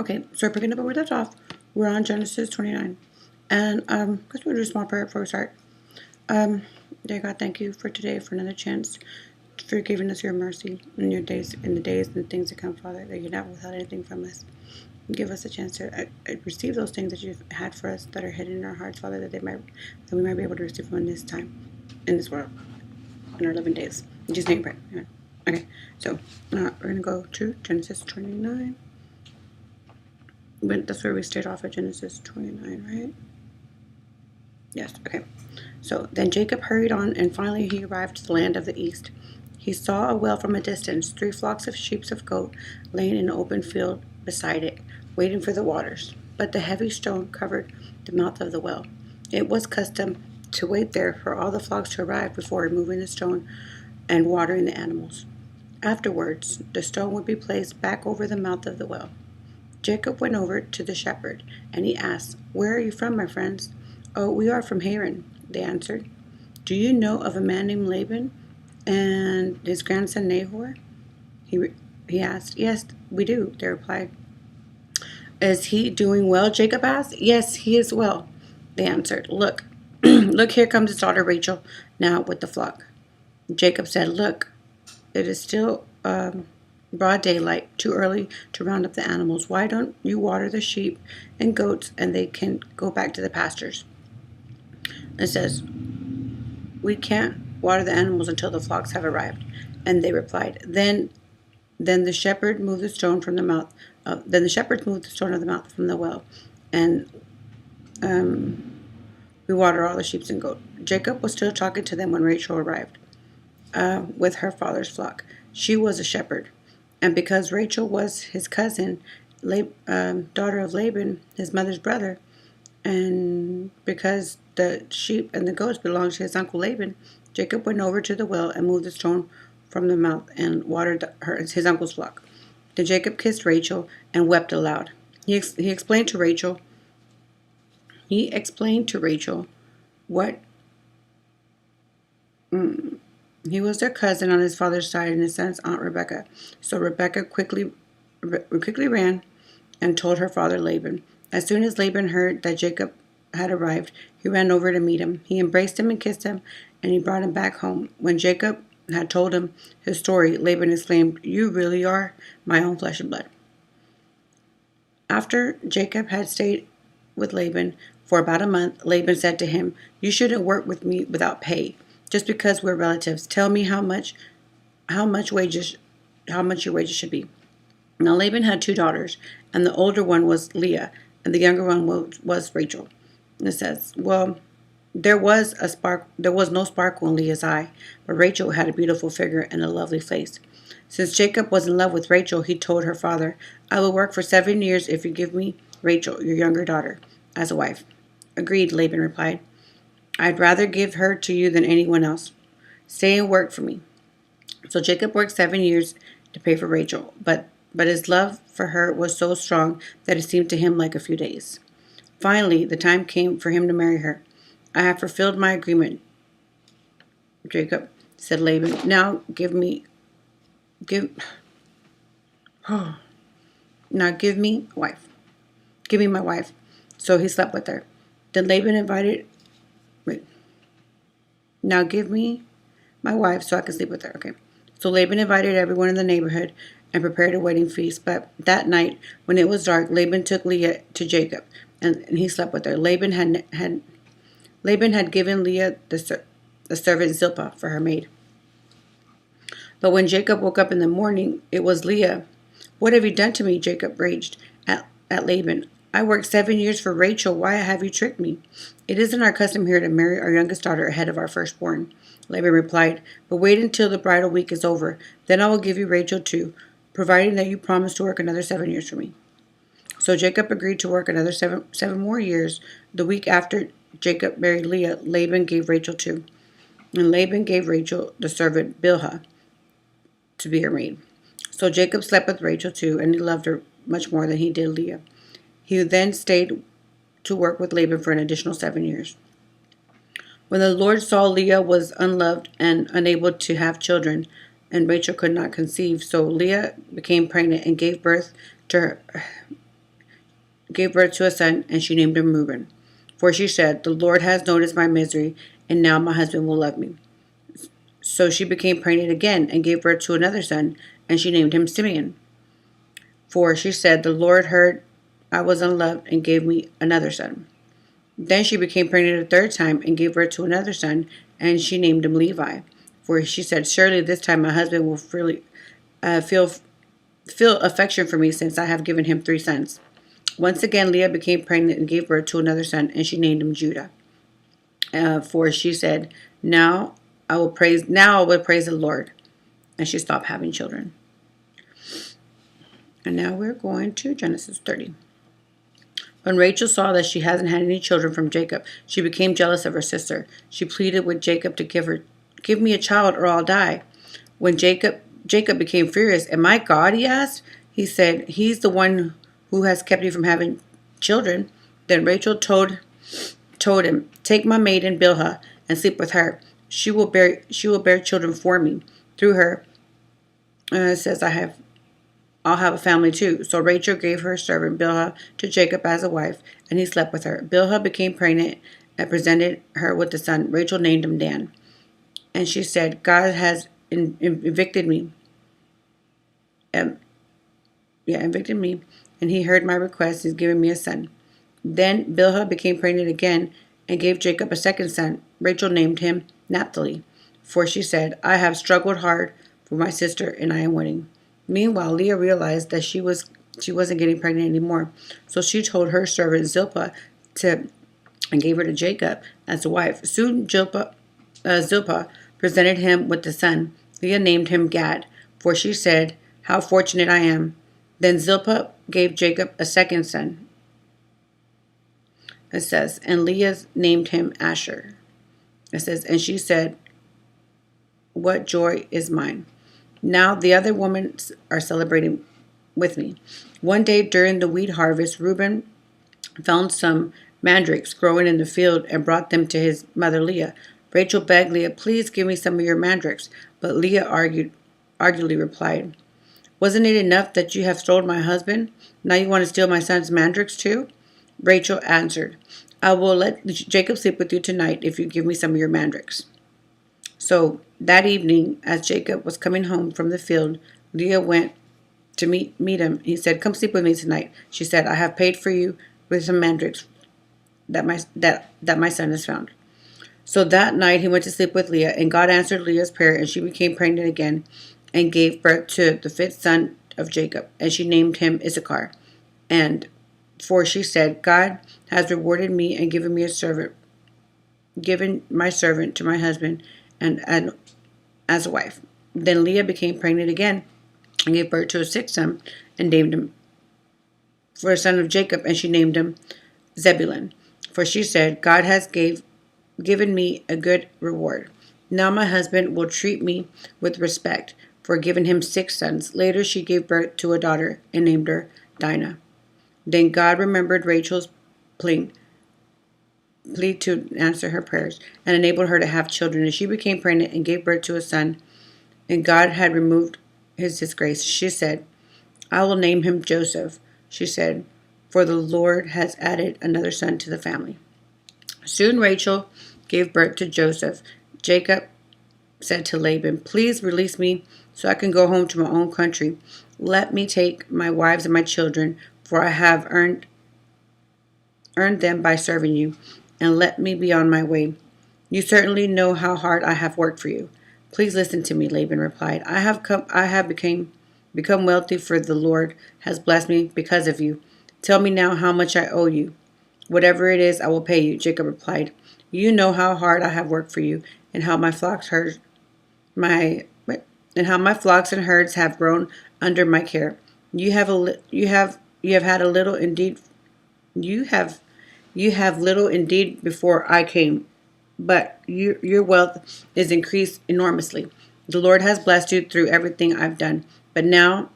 Okay, so we're picking up where we left off. We're on Genesis 29. And because we'll do a small prayer before we start. Dear God, thank you for today, for another chance, for giving us your mercy in your days, in the days and things to come, Father, that you never withheld anything from us. Give us a chance to receive those things that you've had for us that are hidden in our hearts, Father, that we might be able to receive from in this time, in this world, in our living days. In Jesus' name, pray. Amen. Okay, so we're gonna go to Genesis 29. That's where we stayed off at Genesis 29, right? Yes, okay. So then Jacob hurried on, and finally he arrived to the land of the east. He saw a well from a distance, 3 flocks of sheep of goat laying in an open field beside it, waiting for the waters. But the heavy stone covered the mouth of the well. It was custom to wait there for all the flocks to arrive before removing the stone and watering the animals. Afterwards, the stone would be placed back over the mouth of the well. Jacob went over to the shepherd, and he asked, "Where are you from, my friends?" "Oh, we are from Haran," they answered. "Do you know of a man named Laban and his grandson Nahor?" He asked. "Yes, we do," they replied. "Is he doing well?" Jacob asked. "Yes, he is well," they answered. "Look, look, here comes his daughter Rachel now with the flock." Jacob said, "Look, it is still broad daylight, too early to round up the animals. Why don't you water the sheep and goats and they can go back to the pastures?" It says, "We can't water the animals until the flocks have arrived." And they replied, Then the shepherd moved the stone from the mouth. Then the shepherds moved the stone of the mouth from the well, and we water all the sheep and goats. Jacob was still talking to them when Rachel arrived with her father's flock. She was a shepherd, and because Rachel was his cousin, daughter of Laban, his mother's brother, and because the sheep and the goats belonged to his uncle Laban, Jacob went over to the well and moved the stone from the mouth and watered his uncle's flock. Then Jacob kissed Rachel and wept aloud. He explained to Rachel. He explained to Rachel what he was their cousin on his father's side and his son's aunt Rebekah. So Rebekah quickly ran and told her father Laban. As soon as Laban heard that Jacob had arrived, he ran over to meet him. He embraced him and kissed him, and he brought him back home. When Jacob had told him his story, Laban exclaimed, "You really are my own flesh and blood." After Jacob had stayed with Laban for about a month, Laban said to him, "You shouldn't work with me without pay, just because we're relatives. Tell me how much your wages should be." Now Laban had 2 daughters, and the older one was Leah, and the younger one was Rachel. And it says, "Well, there was no sparkle in Leah's eye, but Rachel had a beautiful figure and a lovely face." Since Jacob was in love with Rachel, he told her father, "I will work for 7 years if you give me Rachel, your younger daughter, as a wife." "Agreed," Laban replied. "I'd rather give her to you than anyone else. Stay and work for me." So Jacob worked 7 years to pay for Rachel, but his love for her was so strong that it seemed to him like a few days. Finally, the time came for him to marry her. "I have fulfilled my agreement, Jacob," said Laban. "Now give me a wife. Give me my wife." So he slept with her. Then Laban invited. Wait. "Now give me my wife so I can sleep with her." Okay. So Laban invited everyone in the neighborhood and prepared a wedding feast. But that night, when it was dark, Laban took Leah to Jacob, and he slept with her. Laban had given Leah the servant Zilpah for her maid. But when Jacob woke up in the morning, it was Leah. "What have you done to me?" Jacob raged at Laban. "I worked 7 years for Rachel. Why have you tricked me?" "It isn't our custom here to marry our youngest daughter ahead of our firstborn," Laban replied. "But wait until the bridal week is over. Then I will give you Rachel too, providing that you promise to work another 7 years for me." So Jacob agreed to work another seven more years. The week after Jacob married Leah, Laban gave Rachel too. And Laban gave Rachel the servant Bilhah to be her maid. So Jacob slept with Rachel too, and he loved her much more than he did Leah. He then stayed to work with Laban for an additional 7 years. When the Lord saw Leah was unloved and unable to have children, and Rachel could not conceive, so Leah became pregnant and gave birth to gave birth to a son, and she named him Reuben. For she said, "The Lord has noticed my misery, and now my husband will love me." So she became pregnant again and gave birth to another son, and she named him Simeon. For she said, "The Lord heard I was unloved and gave me another son." Then she became pregnant a third time and gave birth to another son, and she named him Levi. For she said, "Surely this time my husband will feel affection for me, since I have given him three sons." Once again, Leah became pregnant and gave birth to another son, and she named him Judah. For she said, Now I will praise the Lord." And she stopped having children. And now we're going to Genesis 30. When Rachel saw that she hasn't had any children from Jacob, she became jealous of her sister. She pleaded with Jacob to give me a child or I'll die. When Jacob became furious. "Am I God?" he asked. He said, "He's the one who has kept you from having children." Then Rachel told him, "Take my maiden Bilhah and sleep with her. She will bear children for me. Through her," it says, I'll have a family too." So Rachel gave her servant Bilhah to Jacob as a wife, and he slept with her. Bilhah became pregnant and presented her with a son. Rachel named him Dan. And she said, "God has evicted me. Evicted me, and he heard my request. He's given me a son." Then Bilhah became pregnant again and gave Jacob a second son. Rachel named him Naphtali, for she said, "I have struggled hard for my sister, and I am winning." Meanwhile, Leah realized that she wasn't getting pregnant anymore, so she told her servant Zilpah and gave her to Jacob as a wife. Soon Zilpah presented him with a son. Leah named him Gad, for she said, "How fortunate I am." Then Zilpah gave Jacob a second son. It says, and Leah named him Asher. It says, and she said, "What joy is mine." Now the other women are celebrating with me. One day during the wheat harvest, Reuben found some mandrakes growing in the field and brought them to his mother Leah. Rachel begged Leah, "Please give me some of your mandrakes." But Leah arguably replied, "Wasn't it enough that you have stolen my husband? Now you want to steal my son's mandrakes too?" Rachel answered, "I will let Jacob sleep with you tonight if you give me some of your mandrakes." So that evening, as Jacob was coming home from the field, Leah went to meet him. He said, "Come sleep with me tonight." She said, "I have paid for you with some mandrakes that my son has found." So that night he went to sleep with Leah, and God answered Leah's prayer, and she became pregnant again and gave birth to the fifth son of Jacob, and she named him Issachar. And for she said, "God has rewarded me and given my servant to my husband and as a wife." Then Leah became pregnant again and gave birth to a sixth son and named him for a son of Jacob, and she named him Zebulun. For she said, "God has given me a good reward. Now my husband will treat me with respect for giving him six sons." Later she gave birth to a daughter and named her Dinah. Then God remembered Rachel's plea to answer her prayers and enabled her to have children. And she became pregnant and gave birth to a son. And God had removed his disgrace. She said, "I will name him Joseph." She said, "For the Lord has added another son to the family." Soon Rachel gave birth to Joseph. Jacob said to Laban, "Please release me so I can go home to my own country. Let me take my wives and my children, for I have earned them by serving you, and let me be on my way. You certainly know how hard I have worked for you." "Please listen to me," Laban replied. I have become wealthy, for the Lord has blessed me because of you. Tell me now how much I owe you." "Whatever it is, I will pay you," Jacob replied. "You know how hard I have worked for you, and how my flocks and herds have grown under my care. You have had a little indeed. You have little indeed before I came, but your wealth is increased enormously. The Lord has blessed you through everything I've done. But now,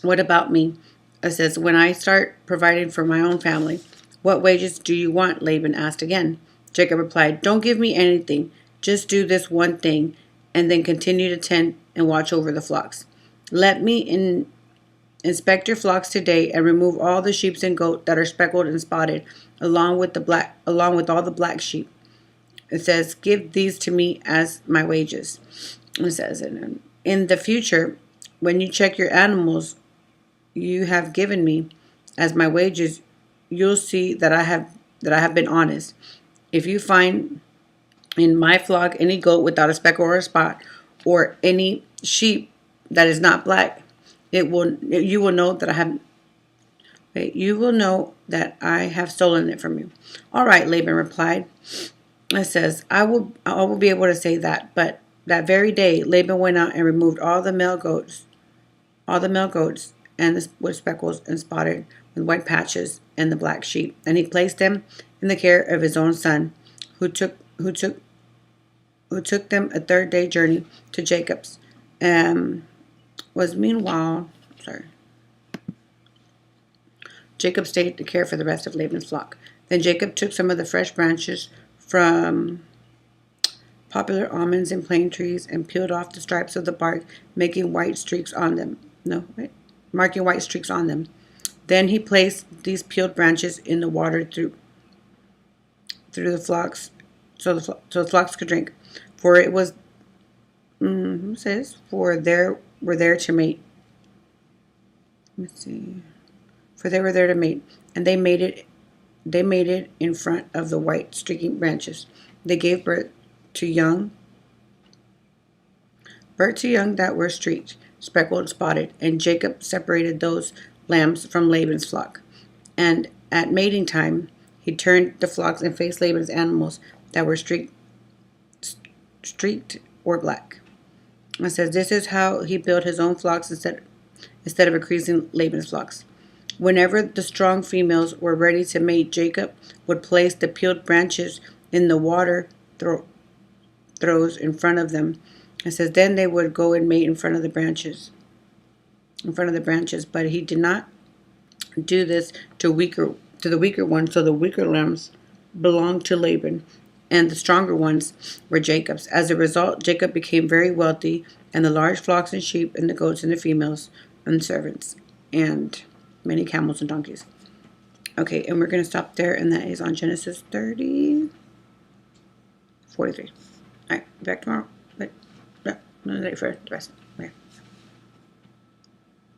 what about me?" It says, "When I start providing for my own family, what wages do you want?" Laban asked again. Jacob replied, "Don't give me anything. Just do this one thing, and then continue to tend and watch over the flocks. Let me Inspect your flocks today and remove all the sheep and goat that are speckled and spotted, along with all the black sheep. It says, give these to me as my wages. It says, in the future, when you check your animals you have given me as my wages, you'll see that I have been honest. If you find in my flock any goat without a speck or a spot, or any sheep that is not black, you will know that I have stolen it from you. All right, Laban replied. It says, I will be able to say that. But that very day Laban went out and removed all the male goats and with speckles and spotted with white patches and the black sheep, and he placed them in the care of his own son, who took them a 3rd-day journey to Jacob's. Jacob stayed to care for the rest of Laban's flock. Then Jacob took some of the fresh branches from popular almonds and plane trees and peeled off the stripes of the bark, marking white streaks on them. Then he placed these peeled branches in the water through the flocks, so the flocks could drink. For it was, for they were there to mate. For they were there to mate, and they mated in front of the white streaking branches. They gave birth to young that were streaked, speckled, and spotted, and Jacob separated those lambs from Laban's flock. And at mating time, he turned the flocks and faced Laban's animals that were streaked or black. It says, this is how he built his own flocks instead of increasing Laban's flocks. Whenever the strong females were ready to mate, Jacob would place the peeled branches in the water throws in front of them. It says, then they would go and mate in front of the branches. But he did not do this to the weaker ones, so the weaker lambs belonged to Laban, and the stronger ones were Jacob's. As a result, Jacob became very wealthy, and the large flocks and sheep and the goats and the females and servants and many camels and donkeys. Okay, and we're going to stop there, and that is on Genesis 30, 43. All right, back tomorrow. But no, for the rest.